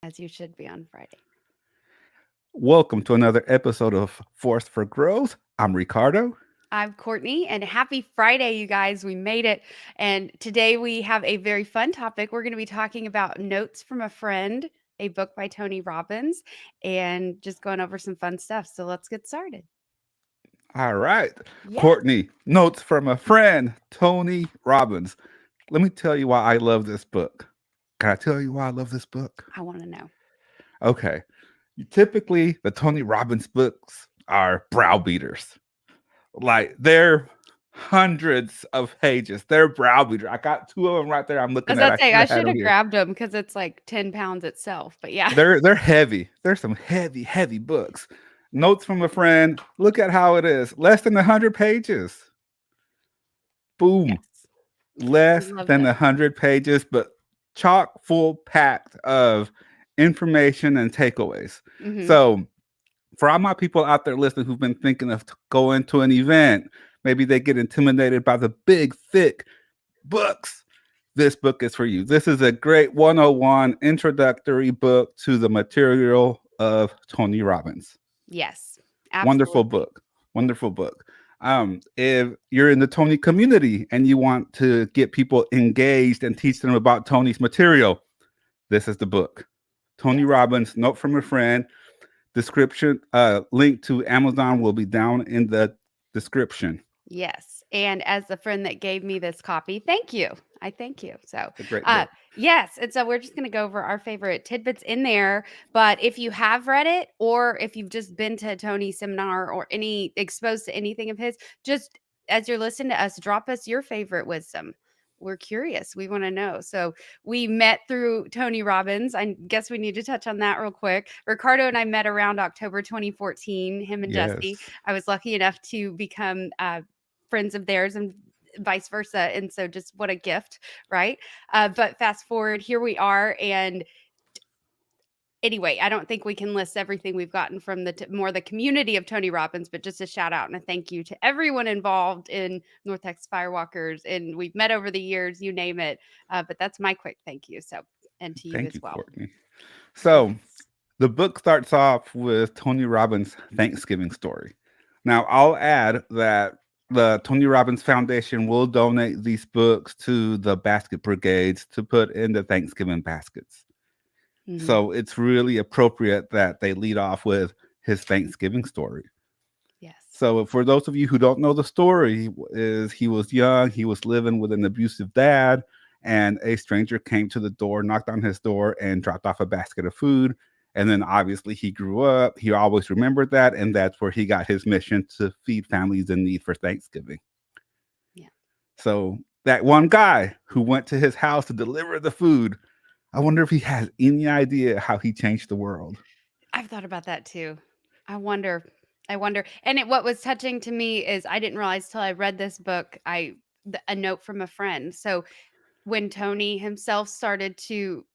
as you should be on Friday. Welcome to another episode of Force for Growth. I'm Ricardo. I'm Courtney, and happy Friday, you guys. We made it. And today we have a very fun topic. We're going to be talking about Notes from a Friend, a book by Tony Robbins, and just going over some fun stuff. So let's get started. All right. Yes, Courtney, notes from a friend, Tony Robbins. Let me tell you why I love this book. Can I tell you why I love this book? I want to know. Okay. Typically, the Tony Robbins books are browbeaters. Like, they're hundreds of pages. They're browbeaters. I got two of them right there I'm I looking was at. about I to say, should I have had should them have here. grabbed them because it's like 10 pounds itself. But yeah. They're heavy. There's some heavy books. Notes from a friend. Look at how it is. Less than 100 pages. Boom. Yes. I Less love than this. 100 pages, but chock full packed of information and takeaways. Hmm. So, for all my people out there listening who've been thinking of going to an event, maybe they get intimidated by the big, thick books. This book is for you. This is a great 101 introductory book to the material of Tony Robbins. Yes, Wonderful absolutely. book. Wonderful book. If you're in the Tony community and you want to get people engaged and teach them about Tony's material, this is the book. Tony Yes. Robbins, Note from a Friend. Description, link to Amazon will be down in the description. Yes, and as the friend that gave me this copy, thank you. I thank you. So, It's a great uh, book. yes, and so we're just gonna go over our favorite tidbits in there. But if you have read it, or if you've just been to a Tony seminar or any exposed to anything of his, just as you're listening to us, drop us your favorite wisdom. We're curious. We want to know. So we met through Tony Robbins. I guess we need to touch on that real quick. Ricardo and I met around October 2014. Him and Yes. Jesse. I was lucky enough to become friends of theirs and vice versa. And so just what a gift, right? But fast forward, here we are. And anyway, I don't think we can list everything we've gotten from more the community of Tony Robbins, but just a shout out and a thank you to everyone involved in North Texas Firewalkers. And we've met over the years, you name it. But that's my quick thank you. So, and to you Thank as you, well. Courtney. Yes. So, the book starts off with Tony Robbins' Thanksgiving story. Now, I'll add that the Tony Robbins Foundation will donate these books to the basket brigades to put in the Thanksgiving baskets. Hmm. So, it's really appropriate that they lead off with his Thanksgiving story. Yes. So, for those of you who don't know the story, is he was young, he was living with an abusive dad, and a stranger came to the door, knocked on his door, and dropped off a basket of food. And then obviously he grew up. He always remembered that, and that's where he got his mission to feed families in need for Thanksgiving. Yeah. So that one guy who went to his house to deliver the food, I wonder if he has any idea how he changed the world. I've thought about that too. I wonder. I wonder. And what was touching to me is I didn't realize till I read this book, a note from a friend. So when Tony himself started to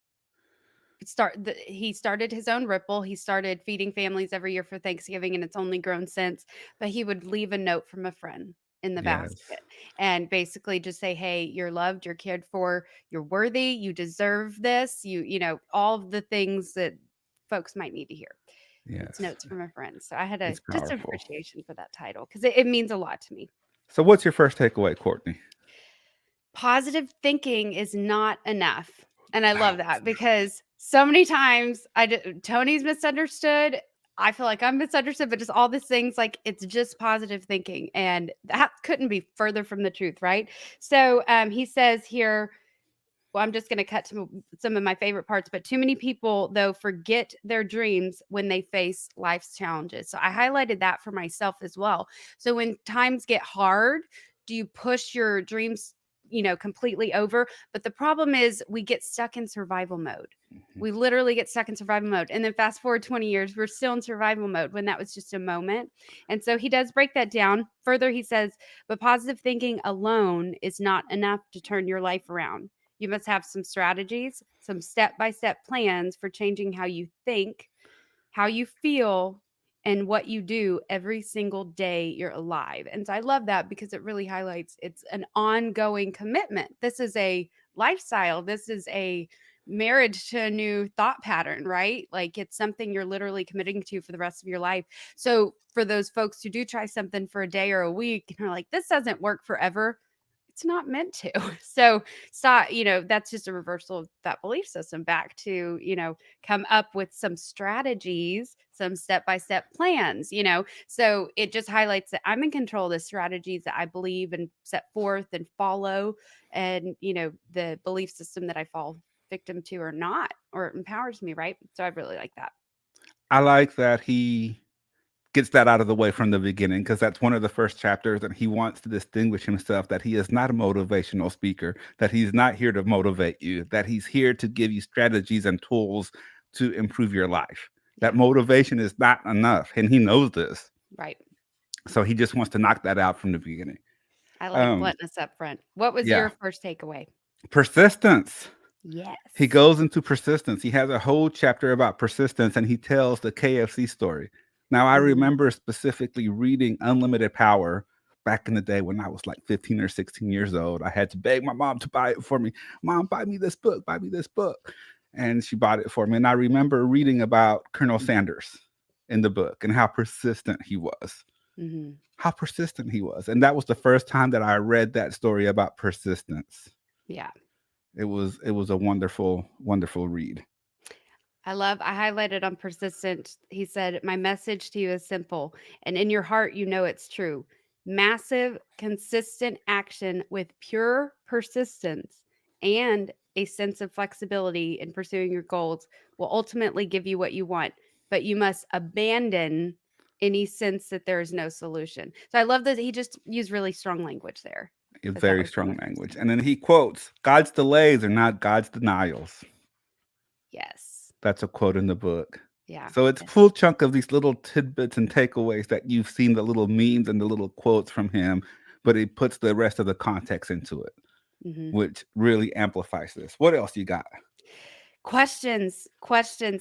he started his own Ripple. He started feeding families every year for Thanksgiving, and it's only grown since. But he would leave a note from a friend in the Yes. basket and basically just say, "Hey, you're loved, you're cared for, you're worthy, you deserve this. All of the things that folks might need to hear." And it's Yes. notes from a friend. So I had a It's just powerful. appreciation for that title because it means a lot to me. So what's your first takeaway, Courtney? Positive thinking is not enough. And I No, love it's that not. because so many times Tony's misunderstood. I feel like I'm misunderstood, but just all these things, like it's just positive thinking. And that couldn't be further from the truth, right? So he says here, well, I'm just going to cut to some of my favorite parts, but too many people, though, forget their dreams when they face life's challenges. So I highlighted that for myself as well. So when times get hard, do you push your dreams, completely over? But the problem is we get stuck in survival mode. Mhm. We literally get stuck in survival mode. And then fast forward 20 years, we're still in survival mode when that was just a moment. And so he does break that down. Further, he says, but positive thinking alone is not enough to turn your life around. You must have some strategies, some step by step plans for changing how you think, how you feel, and what you do every single day you're alive. And so I love that because it really highlights it's an ongoing commitment. This is a lifestyle. This is a marriage to a new thought pattern, right? Like it's something you're literally committing to for the rest of your life. So for those folks who do try something for a day or a week and are like, this doesn't work forever, it's not meant to. So stop, that's just a reversal of that belief system back to, come up with some strategies, some step-by-step plans, So it just highlights that I'm in control of the strategies that I believe and set forth and follow, and the belief system that I fall victim to or not, or it empowers me, right? So I really like that. I like that he gets that out of the way from the beginning, because that's one of the first chapters, and he wants to distinguish himself that he is not a motivational speaker, that he's not here to motivate you, that he's here to give you strategies and tools to improve your life. That Yeah. motivation is not enough, and he knows this. Right. So he just wants to knock that out from the beginning. I like Um, bluntness up front. What was yeah, your first takeaway? persistence. He Yes. goes into persistence. He has a whole chapter about persistence, and he tells the KFC story. Now, I Mhm. remember specifically reading Unlimited Power back in the day when I was like 15 or 16 years old. I had to beg my mom to buy it for me. Mom, buy me this book, buy me this book. And she bought it for me. And I remember reading about Colonel Sanders in the book and how persistent he was. Mhm. How persistent he was. And that was the first time that I read that story about persistence. Yeah. It was a wonderful, wonderful read. I highlighted on persistent. He said, my message to you is simple, and in your heart, you know it's true. Massive, consistent action with pure persistence and a sense of flexibility in pursuing your goals will ultimately give you what you want, but you must abandon any sense that there is no solution. So I love that he just used really strong language there, A because that very was one strong of my language. first. And then he quotes, God's delays are not God's denials. Yes. That's a quote in the book. Yeah. So it's a full chunk of these little tidbits and takeaways that you've seen, the little memes and the little quotes from him, but he puts the rest of the context into it, Mhm. which really amplifies this. What else you got? Questions.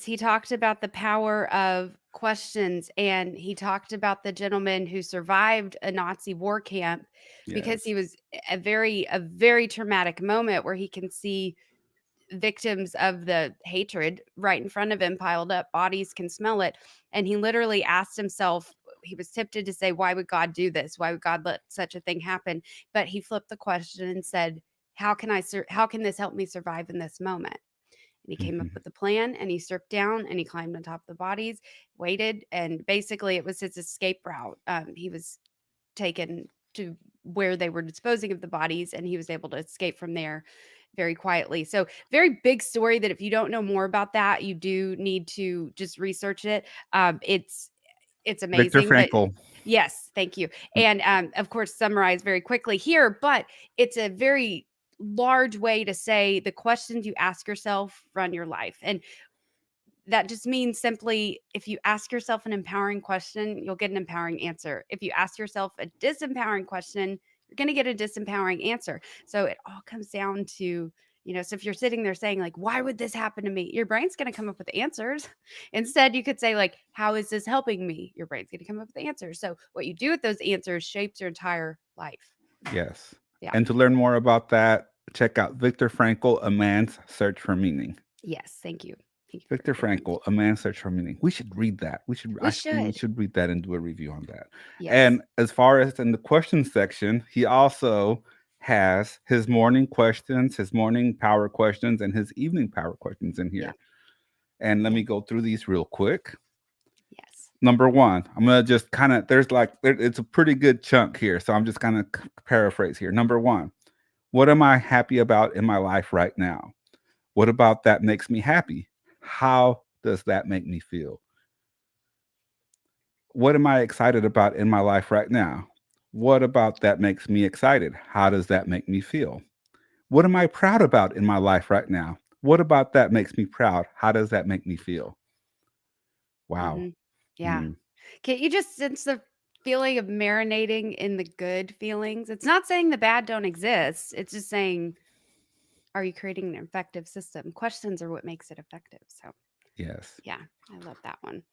He talked about the power of questions, and he talked about the gentleman who survived a Nazi war camp because Yes. he was a very traumatic moment where he can see victims of the hatred right in front of him piled up, bodies, can smell it, and he literally asked himself, he was tempted to say, why would God do this? Why would God let such a thing happen? But he flipped the question and said, how can this help me survive in this moment? And he came up Mhm. with a plan, and he stripped down and he climbed on top of the bodies, waited, and basically it was his escape route. He was taken to where they were disposing of the bodies, and he was able to escape from there very quietly. So, very big story that if you don't know more about that, you do need to just research it. It's Viktor amazing, but Frankl. yes, thank you. And of course, summarize very quickly here, but it's a very large way to say the questions you ask yourself run your life. And that just means simply if you ask yourself an empowering question, you'll get an empowering answer. If you ask yourself a disempowering question, you're going to get a disempowering answer. So it all comes down to, so if you're sitting there saying, like, why would this happen to me? Your brain's going to come up with answers. Instead, you could say, like, how is this helping me? Your brain's going to come up with answers. So what you do with those answers shapes your entire life. Yes. Yeah. And to learn more about that, check out Viktor Frankl, A Man's Search for Meaning. Yes. Thank you. Thank you for Viktor giving me. Frankl, A Man's Search for Meaning. We should read that. We should. We should read that and do a review on that. Yes. And as far as in the question section, he also has his morning questions, his morning power questions, and his evening power questions in Yeah. here. And let Yeah. me go through these real quick. Yes. Number one, I'm gonna just kind of it's a pretty good chunk here, so I'm just gonna paraphrase here. Number one, what am I happy about in my life right now? What about that makes me happy? How does that make me feel? What am I excited about in my life right now? What about that makes me excited? How does that make me feel? What am I proud about in my life right now? What about that makes me proud? How does that make me feel? Wow. Mhm. Yeah. Hmm. Can't you just sense the feeling of marinating in the good feelings? It's not saying the bad don't exist. It's just saying, are you creating an effective system? Questions are what makes it effective. So, Yes. yeah, I love that one.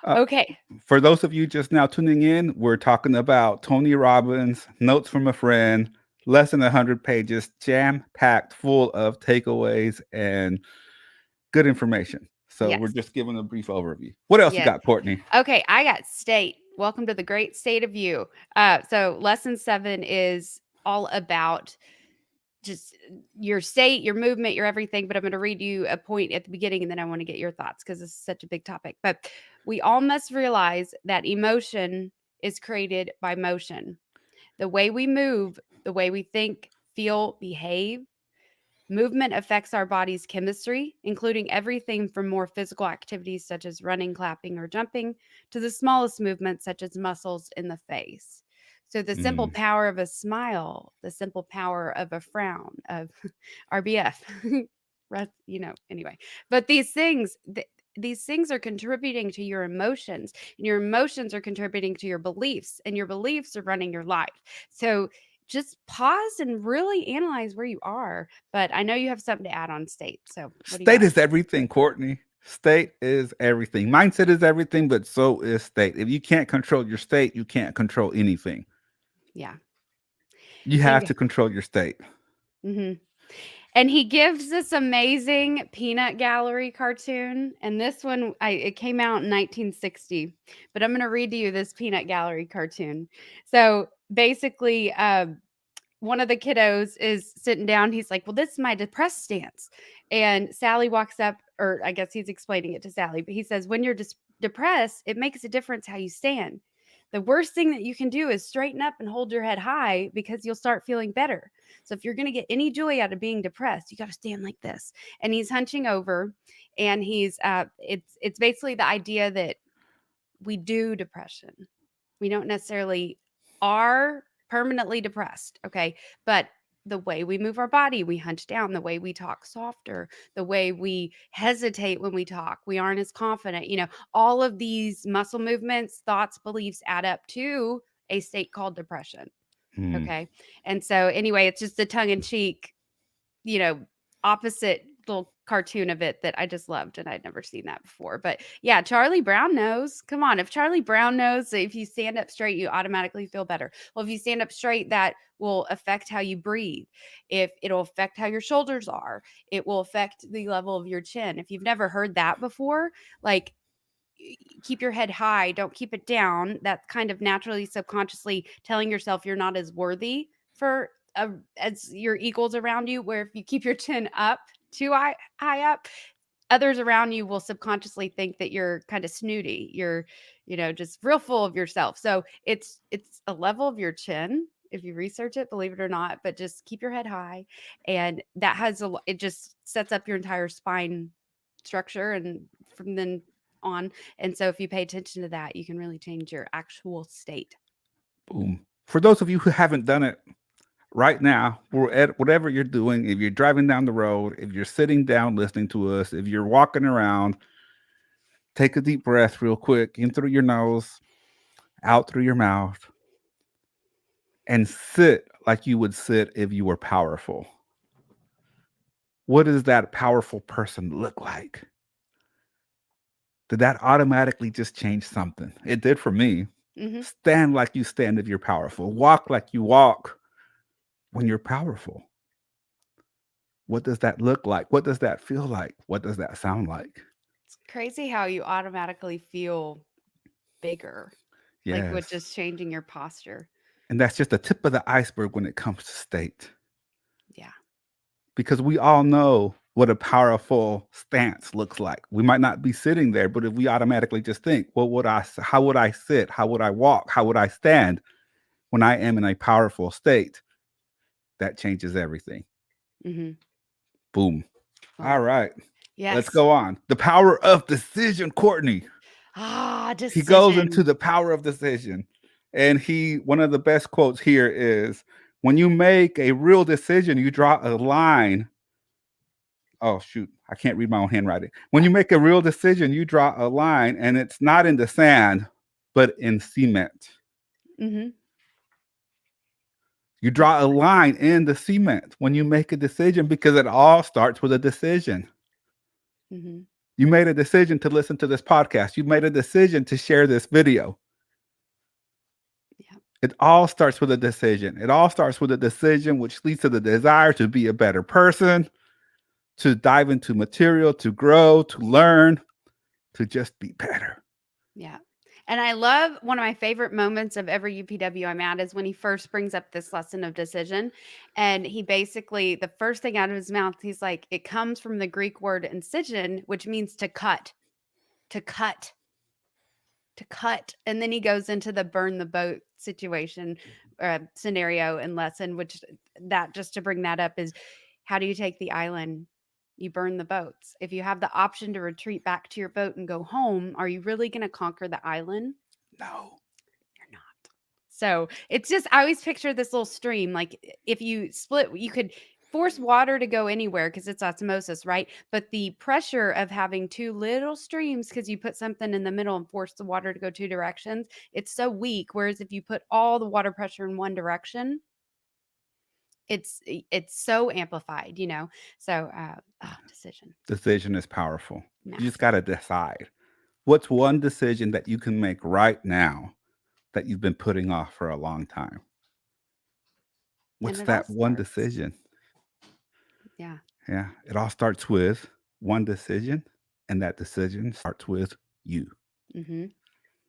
Uh, Okay. for those of you just now tuning in, we're talking about Tony Robbins, Notes from a Friend, less than 100 pages, jam packed full of takeaways and Good information. So we're Yes. just giving a brief overview. What else you Yes. got, Courtney? Okay, I got state. Welcome to the great state of you. So lesson 7 is all about just your state, your movement, your everything. But I'm going to read you a point at the beginning and then I want to get your thoughts because this is such a big topic. But we all must realize that emotion is created by motion. The way we move, the way we think, feel, behave, movement affects our body's chemistry, including everything from more physical activities such as running, clapping, or jumping to the smallest movements such as muscles in the face. So, the simple Mm, power of a smile, the simple power of a frown, of RBF, anyway. But these things are contributing to your emotions, and your emotions are contributing to your beliefs, and your beliefs are running your life. So, just pause and really analyze where you are. But I know you have something to add on state. So what do you State got? is everything, Courtney. State is everything. Mindset is everything, but so is state. If you can't control your state, you can't control anything. Yeah. You So have to control your state. hmm and he gives this amazing peanut gallery cartoon. And this one, it came out in 1960. But I'm going to read to you this peanut gallery cartoon. So basically, one of the kiddos is sitting down. He's like, well, this is my depressed stance. And Sally walks up, or I guess he's explaining it to Sally, but he says, when you're depressed, it makes a difference how you stand. The worst thing that you can do is straighten up and hold your head high because you'll start feeling better. So if you're going to get any joy out of being depressed, you got to stand like this. And he's hunching over, and it's basically the idea that we do depression. We don't necessarily are permanently depressed, okay? But the way we move our body, we hunch down, the way we talk softer, the way we hesitate when we talk, we aren't as confident. All of these muscle movements, thoughts, beliefs add up to a state called depression, Mm. okay? And so, anyway, it's just a tongue in cheek, you know, opposite little cartoon of it that I just loved, and I'd never seen that before. But yeah, Charlie Brown knows. Come on, if Charlie Brown knows that if you stand up straight, you automatically feel better. Well, if you stand up straight, that will affect how you breathe. If it'll affect how your shoulders are, it will affect the level of your chin. If you've never heard that before, like keep your head high, don't keep it down. That's kind of naturally, subconsciously telling yourself you're not as worthy for as your equals around you. Where if you keep your chin up too high up, others around you will subconsciously think that you're kind of snooty. You're, just real full of yourself. So it's a level of your chin. If you research it, believe it or not, but just keep your head high, and that it just sets up your entire spine structure, and from then on. And so if you pay attention to that, you can really change your actual state. Boom. For those of you who haven't done it right now, we're at whatever you're doing. If you're driving down the road, if you're sitting down listening to us, if you're walking around, take a deep breath real quick in through your nose, out through your mouth, and sit like you would sit if you were powerful. What does that powerful person look like? Did that automatically just change something? It did for me. Mm-hmm. Stand like you stand if you're powerful. Walk like you walk when you're powerful. What does that look like? What does that feel like? What does that sound like? It's crazy how you automatically feel bigger, like with Yes. just changing your posture. And that's just the tip of the iceberg when it comes to state. Yeah. Because we all know what a powerful stance looks like. We might not be sitting there, but if we automatically just think, how would I sit? How would I walk? How would I stand when I am in a powerful state? That changes everything. Mm-hmm. Boom. Well, All right. Let's yes. go on. The power of decision, Courtney. He goes into Decision. the power of decision. And one of the best quotes here is, when you make a real decision, you draw a line. Oh, shoot. I can't read my own handwriting. When you make a real decision, you draw a line, and it's not in the sand, but in cement. Mm-hmm. You draw a line in the cement when you make a decision, because it all starts with a decision. Mm-hmm. You made a decision to listen to this podcast. You made a decision to share this video. Yeah. It all starts with a decision. It all starts with a decision, which leads to the desire to be a better person, to dive into material, to grow, to learn, to just be better. Yeah. And I love one of my favorite moments of every UPW I'm at is when he first brings up this lesson of decision. And he basically, the first thing out of his mouth, he's like, it comes from the Greek word incision, which means to cut, to cut. And then he goes into the burn the boat situation, scenario and lesson, which that just to bring that up is how do you take the island? You burn the boats. If you have the option to retreat back to your boat and go home, are you really going to conquer the island? No. You're not. So it's just, I always picture this little stream. Like if you split, you could force water to go anywhere because it's osmosis, right? But the pressure of having two little streams, because you put something in the middle and force the water to go two directions, it's so weak. Whereas if you put all the water pressure in one direction, it's so amplified, you know. So decision, Decision is powerful. You just got massive. to decide. What's one decision that you can make right now that you've been putting off for a long time? And What's it all that one starts. decision? Yeah. Yeah, it all starts with one decision, and that decision starts with you. Mm-hmm.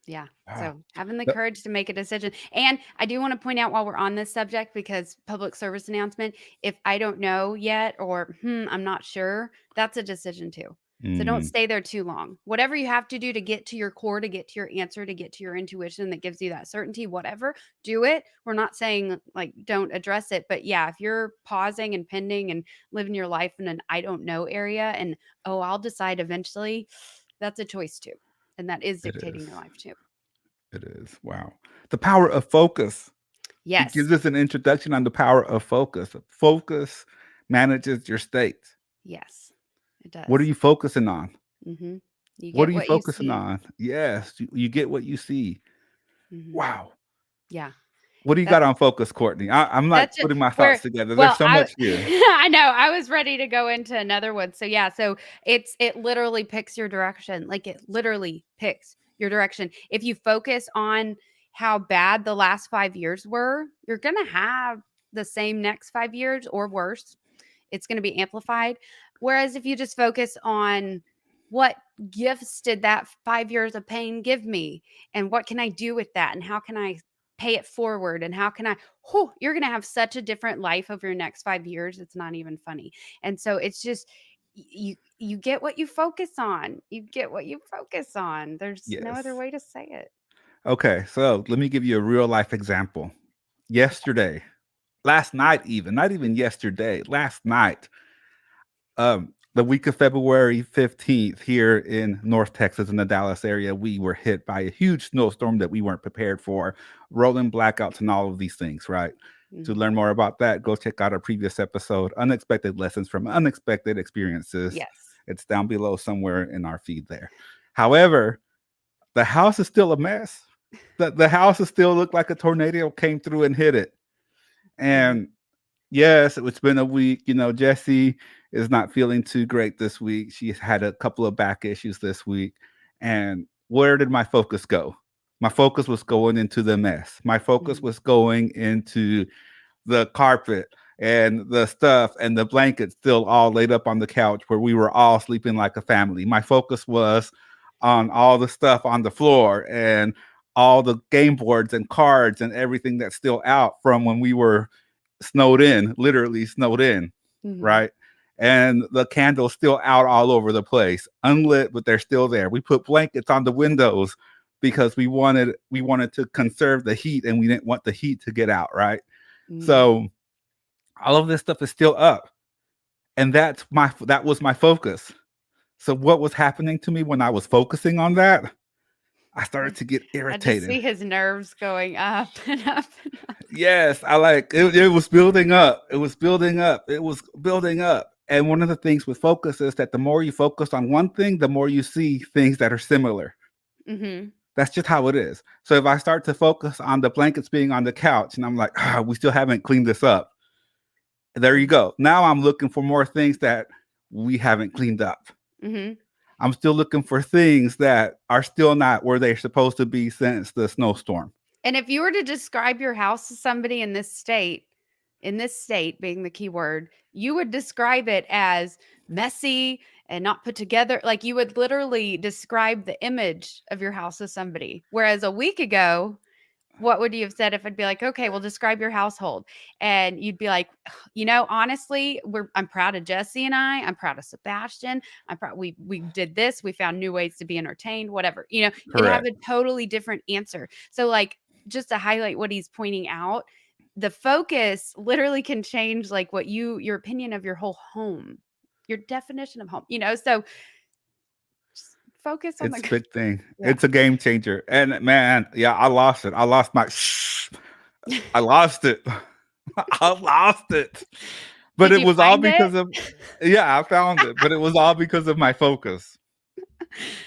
Yeah. Wow. So having the Th- courage to make a decision. And I do want to point out while we're on this subject, because public service announcement, if I don't know yet or I'm not sure, that's a decision too. So don't Mm, stay there too long. Whatever you have to do to get to your core, to get to your answer, to get to your intuition that gives you that certainty, whatever, do it. We're not saying like don't address it, but yeah, if you're pausing and pending and living your life in an I don't know area and oh, I'll decide eventually, that's a choice too. And that is it is. dictating your life too. It is. Wow. The power of focus. He Yes. gives us an introduction on the power of focus. Focus manages your state. Yes, it What are does. you focusing on? Mhm. You What are get you what you focusing see. on? Yes, you get what you see. Mhm. Wow. Yeah. What do you got That's on focus, Courtney? I'm like that's just putting my thoughts where together. There's well, so I much here. I know, I was ready to go into another one. So, yeah, so it literally picks your direction. Like, it literally picks your direction. If you focus on how bad the last 5 years were, you're gonna have the same next 5 years or worse. It's going to be amplified. Whereas if you just focus on what gifts did that 5 years of pain give me, and what can I do with that, and how can I pay it forward, and how can I, you're going to have such a different life over your next 5 years. It's not even funny. And so it's just, you get what you focus on. You get what you focus on. There's no other Yes. way to say it. Okay, so let me give you a real life example. Yesterday, last night, even not even yesterday, last night, the week of February 15th here in North Texas in the Dallas area, we were hit by a huge snowstorm that we weren't prepared for, rolling blackouts and all of these things, right? To Mhm. learn more about that, go check out our previous episode, Unexpected Lessons from Unexpected Experiences. Yes. It's down below somewhere in our feed there. However, the house is still a mess. The house is still looked like a tornado came through and hit it. Mhm. And yes, it's been a week. You know, Jessie is not feeling too great this week. She's had a couple of back issues this week. And where did my focus go? My focus was going into the mess. My focus Mhm. was going into the carpet and the stuff and the blankets still all laid up on the couch where we were all sleeping like a family. My focus was on all the stuff on the floor and all the game boards and cards and everything that's still out from when we were snowed in, literally snowed in, Mhm. right? And the candles still out all over the place, unlit, but they're still there. We put blankets on the windows because we wanted to conserve the heat and we didn't want the heat to get out, right? Mhm. So all of this stuff is still up. And that was my focus. So what was happening to me when I was focusing on that? I started to get I just irritated. see his nerves going up and up and up. Yes, I like it, it was building up. It was building up. It was building up. And one of the things with focus is that the more you focus on one thing, the more you see things that are similar. Mhm. That's just how it is. So if I start to focus on the blankets being on the couch and I'm like, we still haven't cleaned this up. There you Mhm. go. Now I'm looking for more things that we haven't cleaned up. Mhm. I'm still looking for things that are still not where they're supposed to be since the snowstorm. And if you were to describe your house to somebody in this state being the key word, you would describe it as messy and not put together. Like you would literally describe the image of your house to somebody. Whereas a week ago, what would you have said if I'd be like, okay, well, describe your household? And you'd be like, honestly, I'm proud of Jesse and I'm proud of Sebastian. I'm proud we did this, we found new ways to be entertained, whatever. You'd have Correct. a totally different answer. So like just to highlight what he's pointing out, the focus literally can change like your opinion of your whole home, your definition of home, so just focus on the It's a good. big thing. Yeah. It's a game changer. And man, yeah, I lost it. I lost my I lost it. I lost it. But Did it you was all find it? because of yeah, I found it, but it was all because of my focus.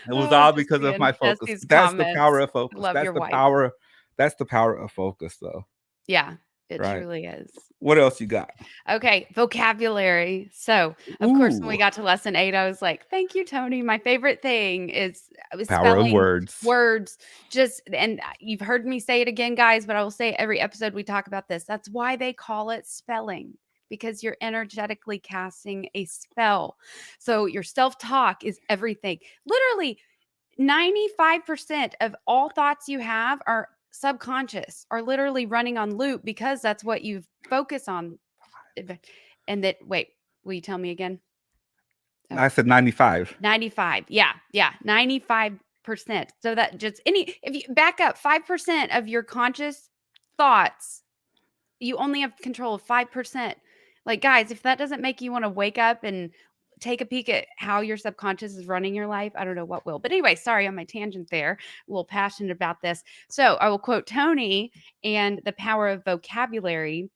It was Oh, all just because of seeing my focus. Jesse's That's the power comments. of I focus. love your wife. That's the power of focus though, Yeah, it right? truly is. What else you got? Okay, vocabulary. So, of course, when we Ooh, got to lesson 8, I was like, "Thank you, Tony. My favorite thing is power of spelling words. words." And you've heard me say it again, guys, but I will say it every episode we talk about this. That's why they call it spelling, because you're energetically casting a spell. So your self-talk is everything. Literally, 95% of all thoughts you have are subconscious, are literally running on loop because that's what you focus on. And that, wait, will you tell me again? Oh, I said 95. 95. Yeah. Yeah. 95%. So that just if you back up 5% of your conscious thoughts, you only have control of 5%. Like, guys, if that doesn't make you want to wake up and take a peek at how your subconscious is running your life, I don't know what will. But anyway, sorry on my tangent there. A little passionate about this. So I will quote Tony and the power of vocabulary.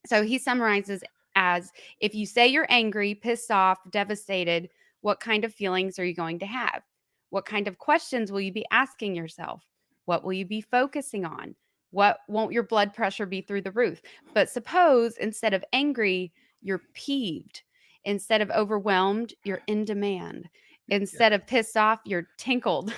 So he summarizes as, if you say you're angry, pissed off, devastated, what kind of feelings are you going to have? What kind of questions will you be asking yourself? What will you be focusing on? What won't your blood pressure be through the roof? But suppose instead of angry, you're peeved. Instead of overwhelmed, you're in demand. Instead of pissed off, you're tinkled.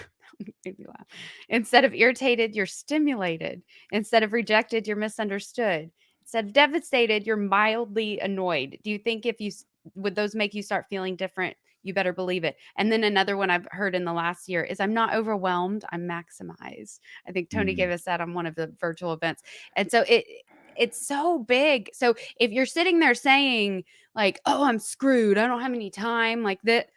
Made me laugh. Instead of irritated, you're stimulated. Instead of rejected, you're misunderstood. Instead of devastated, you're mildly annoyed. Do you think would those make you start feeling different? You better believe it. And then another one I've heard in the last year is, I'm not overwhelmed, I'm maximized. I think Tony gave Mm, us that on one of the virtual events. And so it's so big. So if you're sitting there saying like, "Oh, I'm screwed. I don't have any time," like that,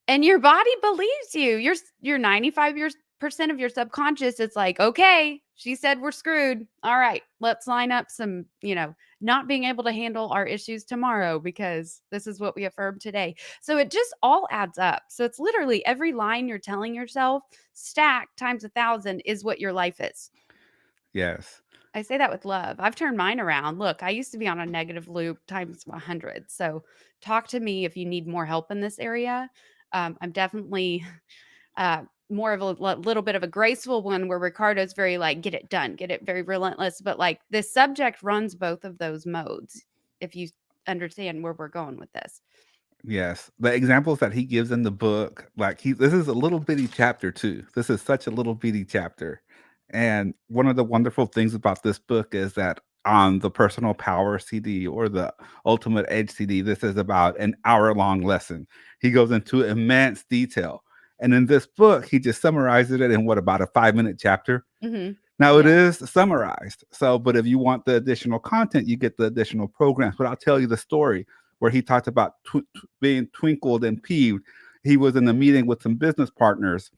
and your body believes you. You're 95 years percent of your subconscious. It's like, okay, she said we're screwed. All right, let's line up some, not being able to handle our issues tomorrow because this is what we affirmed today. So it just all adds up. So it's literally every line you're telling yourself stacked times 1,000 is what your life is. yes. I say that with love. I've turned mine around. Look, I used to be on a negative loop times 100. So talk to me if you need more help in this area. I'm definitely more of a little bit of a graceful one, where Ricardo's very like, get it done, get it very relentless. But like this subject runs both of those modes, if you understand where we're going with this. Yes, the examples that he gives in the book, like this is a little bitty chapter too. This is such a little bitty chapter. And one of the wonderful things about this book is that on the Personal Power CD or the Ultimate Edge CD, this is about an hour-long lesson. He goes into immense detail. And in this book, he just summarizes it in about a 5-minute chapter. Hmm. Now it Yeah. is summarized. So, but if you want the additional content, you get the additional programs. But I'll tell you the story where he talked about being twinkled and peeved. He was in a meeting with some business partners,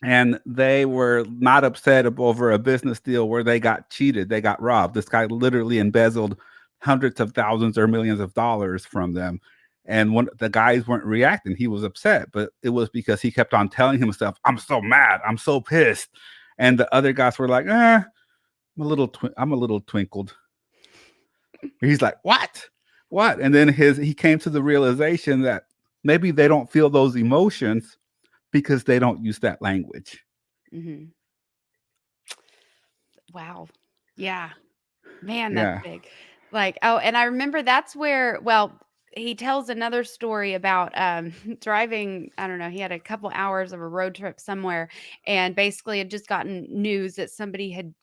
and they were not upset over a business deal where they got cheated, they got robbed. This guy literally embezzled hundreds of thousands or millions of dollars from them. And when the guys weren't reacting, he was upset, but it was because he kept on telling himself, "I'm so mad, I'm so pissed." And the other guys were like, I'm a little twinkled." He's like, "What? What?" And then he came to the realization that maybe they don't feel those emotions because they don't use that language. Hmm. Wow. Yeah. Man, that's Yeah. big. Like, oh, and I remember that's where, well, he tells another story about driving. I don't know. He had a couple hours of a road trip somewhere, and basically had just gotten news that somebody had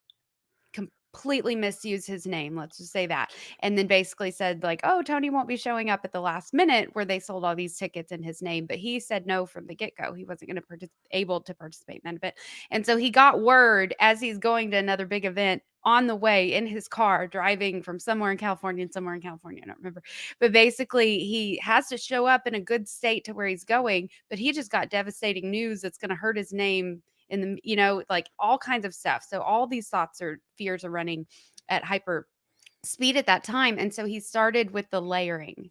completely misused his name. Let's just say that. And then basically said, like, oh, Tony won't be showing up at the last minute where they sold all these tickets in his name. But he said no from the get go. He wasn't going to able to participate in that event. And so he got word as he's going to another big event on the way in his car, driving from somewhere in California and somewhere in California. I don't remember. But basically, he has to show up in a good state to where he's going. But he just got devastating news that's going to hurt his name in the, like all kinds of stuff. So all these thoughts or fears are running at hyper speed at that time. And so he started with the layering.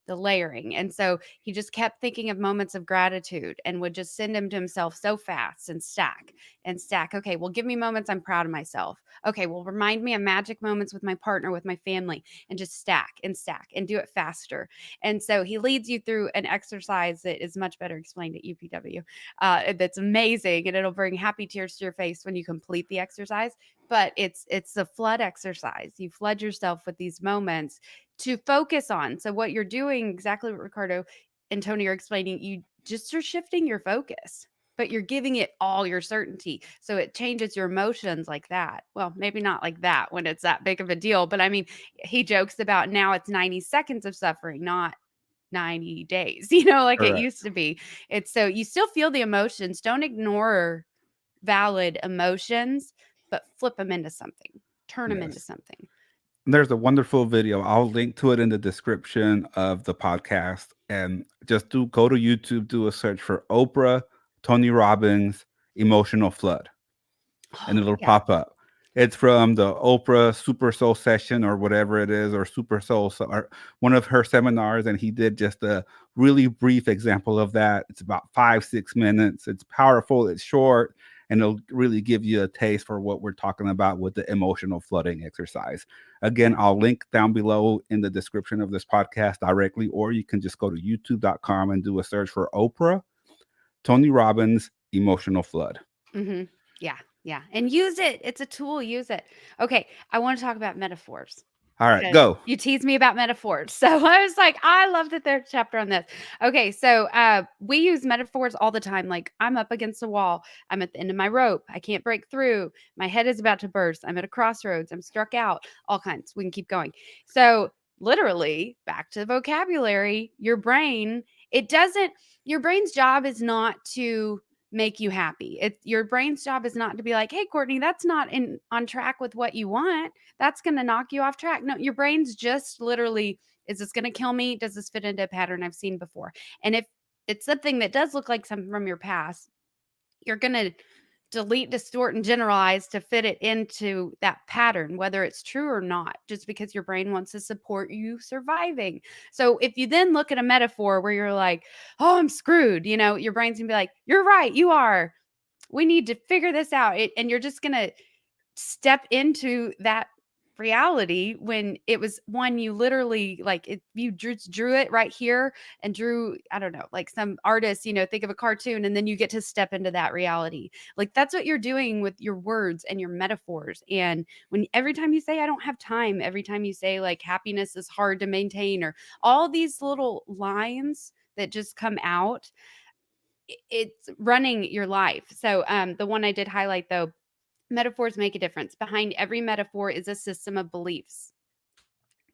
And so he just kept thinking of moments of gratitude and would just send them to himself so fast and stack and stack. Okay, well, give me moments I'm proud of myself. Okay, well, remind me of magic moments with my partner, with my family, and just stack and do it faster. And so he leads you through an exercise that is much better explained at UPW. That's amazing, and it'll bring happy tears to your face when you complete the exercise. But it's a flood exercise. You flood yourself with these moments to focus on. So what you're doing, exactly what Ricardo and Tony are explaining, you're shifting your focus, but you're giving it all your certainty. So it changes your emotions like that. Well, maybe not like that when it's that big of a deal, but I mean, he jokes about now it's 90 seconds of suffering, not 90 days, like it Correct. used to be. It's so you still feel the emotions. Don't ignore valid emotions, but flip them into something, turn them into Yes. something. There's a wonderful video. I'll link to it in the description of the podcast. And just go to YouTube, do a search for Oprah, Tony Robbins, Emotional Flood, and it'll Yeah. pop up. It's from the Oprah Super Soul session or whatever it is, or Super Soul, or one of her seminars. And he did just a really brief example of that. It's about 5-6 minutes. It's powerful, it's short, and it'll really give you a taste for what we're talking about with the emotional flooding exercise. Again, I'll link down below in the description of this podcast directly, or you can just go to youtube.com and do a search for Oprah, Tony Robbins, Emotional Flood. Mm-hmm. Yeah. Yeah. And use it. It's a tool. Use it. Okay. I want to talk about metaphors All right, because go. you teased me about metaphors. So I was like, I love that there's a chapter on this. Okay. So we use metaphors all the time. Like, I'm up against a wall. I'm at the end of my rope. I can't break through. My head is about to burst. I'm at a crossroads. I'm struck out. All kinds. We can keep going. So, literally, back to the vocabulary, your brain's job is not to make you happy. It's your brain's job is not to be like, hey, Courtney, that's not on track with what you want. That's going to knock you off track. No, your brain's just literally, is this going to kill me? Does this fit into a pattern I've seen before? And if it's something that does look like something from your past, you're going to delete, distort, and generalize to fit it into that pattern, whether it's true or not, just because your brain wants to support you surviving. So if you then look at a metaphor where you're like, oh, I'm screwed, your brain's gonna be like, you're right, you are. We need to figure this out. And you're just gonna step into that reality when it was one you literally like it you drew it right here and drew, I don't know, like some artist, think of a cartoon and then you get to step into that reality. Like that's what you're doing with your words and your metaphors. And when every time you say I don't have time, every time you say like happiness is hard to maintain, or all these little lines that just come out, it's running your life. So the one I did highlight though, metaphors make a difference. Behind every metaphor is a system of beliefs.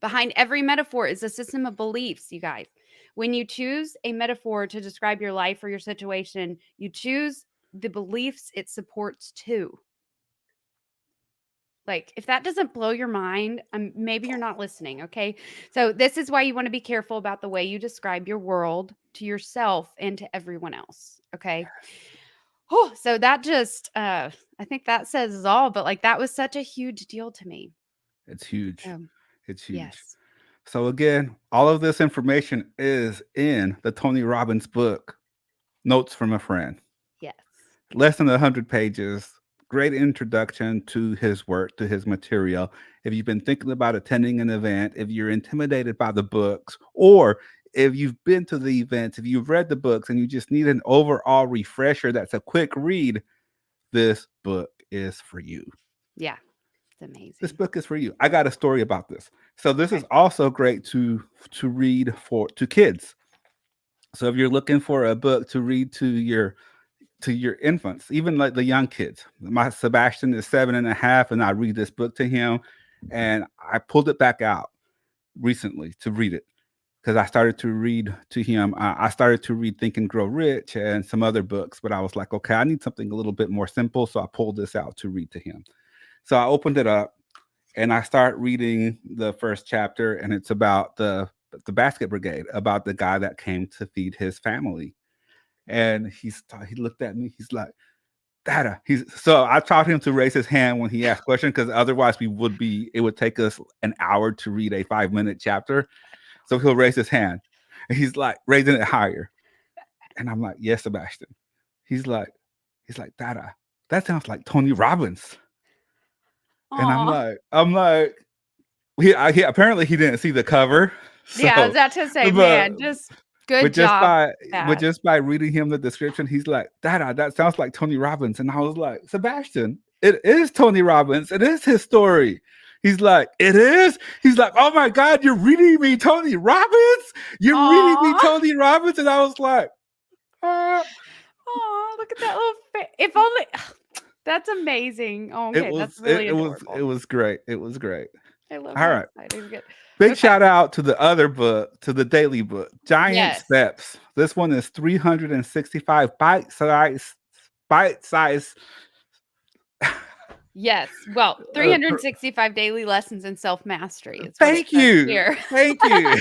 Behind every metaphor is a system of beliefs, you guys. When you choose a metaphor to describe your life or your situation, you choose the beliefs it supports too. Like, if that doesn't blow your mind, maybe you're not listening, okay? So, this is why you want to be careful about the way you describe your world to yourself and to everyone else, okay? Oh, so that just I think that says it all, but like that was such a huge deal to me. It's huge. Um, It's huge. yes. So again, all of this information is in the Tony Robbins book, Notes from a Friend. Yes. Less than 100 pages. Great introduction to his work, to his material. If you've been thinking about attending an event, if you're intimidated by the books, or if you've been to the events, if you've read the books and you just need an overall refresher that's a quick read, this book is for you. Yeah. It's This amazing. book is for you. I got a story about this. So this is Okay. also great to read to kids. So if you're looking for a book to read to to your infants, even like the young kids. My Sebastian is 7.5, and I read this book to him, and I pulled it back out recently to read it because I started to read to him. I started to read Think and Grow Rich and some other books, but I was like, okay, I need something a little bit more simple, so I pulled this out to read to him. So I opened it up and I start reading the first chapter, and it's about the basket brigade, about the guy that came to feed his family. And he looked at me. He's like, Dada. So I taught him to raise his hand when he asked questions, because otherwise it would take us an hour to read a 5-minute chapter. So he'll raise his hand, and he's like raising it higher. And I'm like, yes, Sebastian. He's like, Dada, that sounds like Tony Robbins. And Aw. I'm like, he apparently he didn't see the cover. Yeah, I was So, about to say, but man, just good job with but that. just by reading him the description, he's like, Dada, that sounds like Tony Robbins. And I was like, Sebastian, it is Tony Robbins. It is his story. He's like, it is? He's like, oh my God, you're reading me Tony Robbins? You're reading me Aw. Tony Robbins? And I was like, Aw, look at that little if only that's amazing. Oh, okay, that's really it adorable. was great. It was great. I love All how right. excited you get. Big Okay. shout out to the other book, to the daily book, Giant Yes. Steps. This one is 365 bite size. Yes. Well, 365 daily lessons in self-mastery is what it Thank says you. here. Thank you.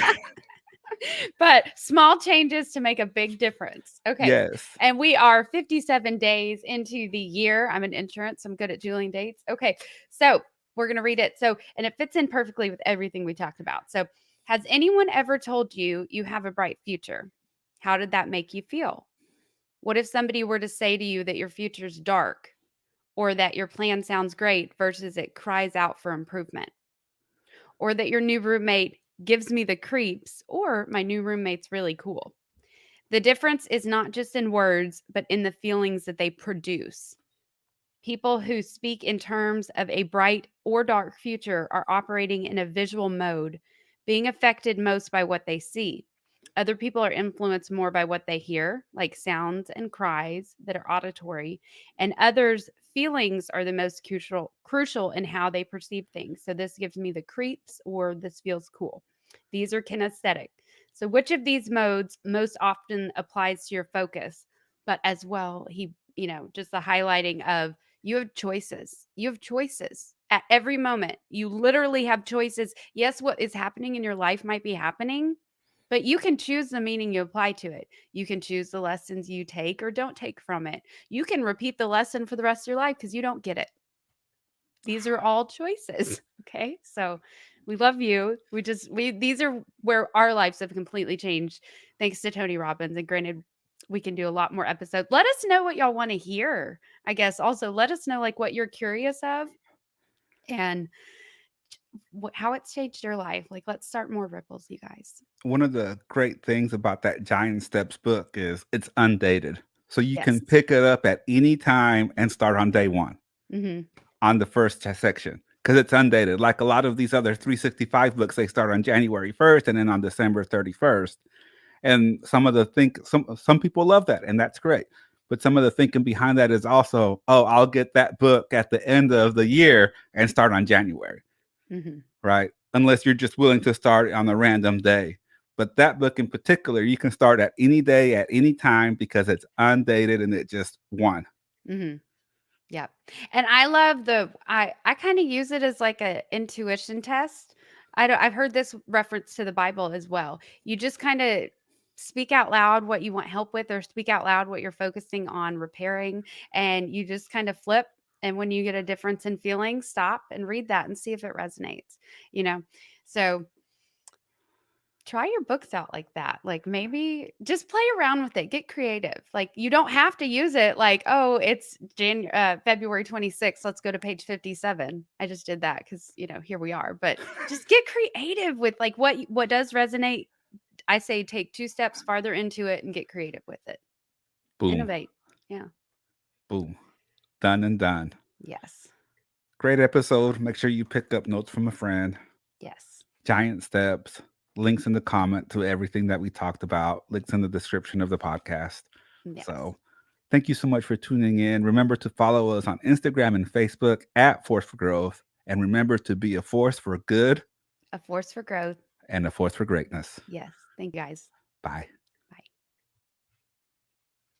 But small changes to make a big difference. Okay. Yes. And we are 57 days into the year. I'm in insurance. I'm good at juling dates. Okay. So we're going to read it. So, and it fits in perfectly with everything we talked about. So, has anyone ever told you you have a bright future? How did that make you feel? What if somebody were to say to you that your future's dark, or that your plan sounds great versus it cries out for improvement, or that your new roommate gives me the creeps, or my new roommate's really cool? The difference is not just in words, but in the feelings that they produce. People who speak in terms of a bright or dark future are operating in a visual mode, being affected most by what they see. Other people are influenced more by what they hear, like sounds and cries that are auditory, and others' feelings are the most crucial in how they perceive things. So this gives me the creeps, or this feels cool. These are kinesthetic. So which of these modes most often applies to your focus? But as well, just the highlighting of, you have choices. You have choices at every moment. You literally have choices. Yes, what is happening in your life might be happening, but you can choose the meaning you apply to it. You can choose the lessons you take or don't take from it. You can repeat the lesson for the rest of your life because you don't get it. These are all choices. Okay. So we love you. These are where our lives have completely changed thanks to Tony Robbins. And granted, we can do a lot more episodes. Let us know what y'all want to hear. I guess also let us know like what you're curious of, and how it's changed your life. Like, let's start more ripples, you guys. One of the great things about that Giant Steps book is it's undated. So you Yes. can pick it up at any time and start on day one Mm-hmm. on the first section, because it's undated. Like a lot of these other 365 books, they start on January 1st and then on December 31st. And some people love that, and that's great. But some of the thinking behind that is also, oh, I'll get that book at the end of the year and start on January, Mm-hmm. right? Unless you're just willing to start on a random day. But that book in particular, you can start at any day, at any time, because it's undated and it just won. Mm-hmm. Yeah. And I love I kind of use it as like a intuition test. I've heard this reference to the Bible as well. You just kind of speak out loud what you want help with, or speak out loud what you're focusing on repairing, and you just kind of flip, and when you get a difference in feeling, stop and read that and see if it resonates, you know. So try your books out like that. Like, maybe just play around with it. Get creative. Like, you don't have to use it like, oh, it's February 26th. Let's go to page 57. I just did that because, here we are. But just get creative with like what does resonate. I say take 2 steps farther into it and get creative with it. Boom, Innovate. Yeah. boom, done and done. Yes. Great episode. Make sure you pick up notes from a friend. Yes. Giant Steps. Links in the comment to everything that we talked about. Links in the description of the podcast. Yes. So Thank you so much for tuning in. Remember to follow us on Instagram and Facebook at Force for Growth. And remember to be a force for good A force for growth. and a force for greatness. Yes. Thank you guys. Bye.